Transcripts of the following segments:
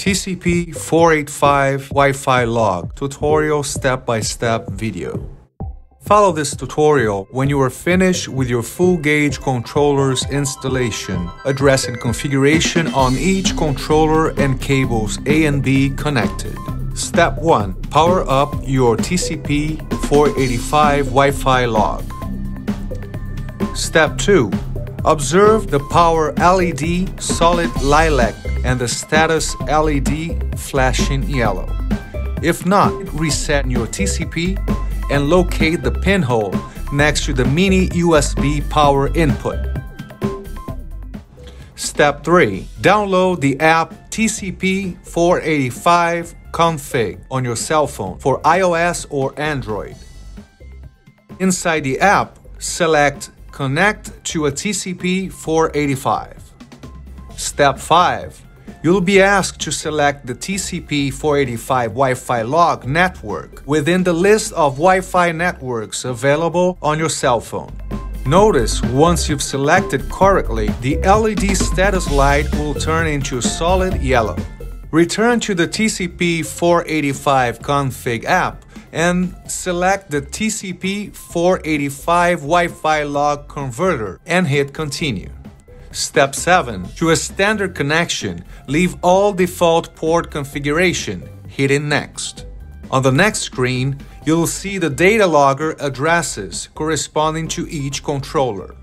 TCP485 Wi-Fi log tutorial step-by-step video. Follow this tutorial when you are finished with your full gauge controller's installation, addressing configuration on each controller and cables A and B connected. Step 1. Power up your TCP485 Wi-Fi log. Step 2. Observe the power LED solid lilac and the status LED flashing yellow. If not, reset your TCP and locate the pinhole next to the mini USB power input. Step 3. Download the app TCP485 Config on your cell phone for iOS or Android. Inside the app, select Connect to a TCP485. Step 5. You'll be asked to select the TCP485 Wi-Fi log network within the list of Wi-Fi networks available on your cell phone. Notice once you've selected correctly, the LED status light will turn into solid yellow. Return to the TCP485 config app and select the TCP485 Wi-Fi log converter and hit continue. Step 7. To a standard connection, leave all default port configuration, hitting next. On the next screen, you'll see the data logger addresses corresponding to each controller.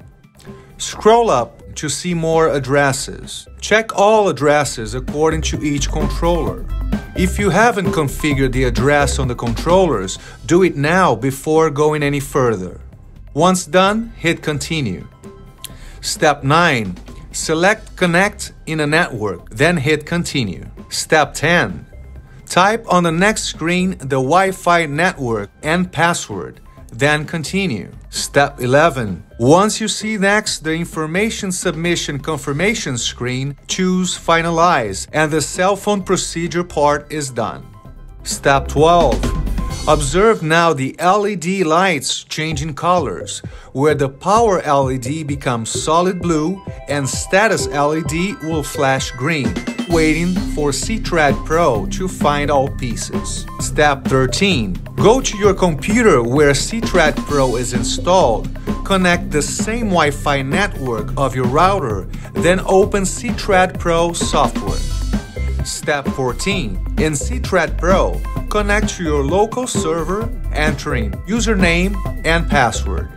Scroll up to see more addresses. Check all addresses according to each controller. If you haven't configured the address on the controllers, do it now before going any further. Once done, hit continue. Step 9. Select Connect in a network, then hit continue. Step 10. Type on the next screen the Wi-Fi network and password, then continue. Step 11. Once you see next the information submission confirmation screen, choose Finalize and the cell phone procedure part is done. Step 12. Observe now the LED lights changing colors, where the power LED becomes solid blue and status LED will flash green, waiting for C-Thread Pro to find all pieces. Step 13. Go to your computer where C-Thread Pro is installed, connect the same Wi-Fi network of your router, then open C-Thread Pro software. Step 14. In C-Thread Pro, connect to your local server, entering username and password.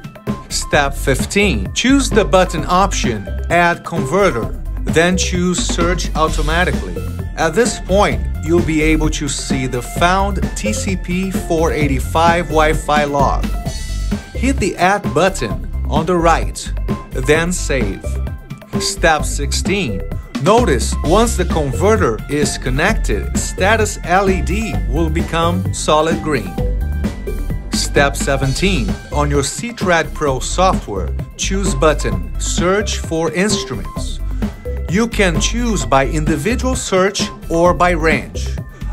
Step 15. Choose the button option Add Converter, then choose Search Automatically. At this point, you'll be able to see the found TCP485 Wi-Fi log. Hit the Add button on the right, then Save. Step 16. Notice once the converter is connected, status LED will become solid green. Step 17. On your C-Thread Pro software, choose button Search for instruments. You can choose by individual search or by range.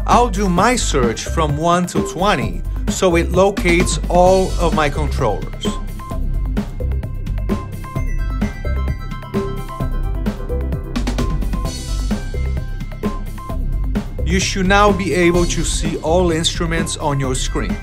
I'll do my search from 1 to 20, so it locates all of my controllers. You should now be able to see all instruments on your screen.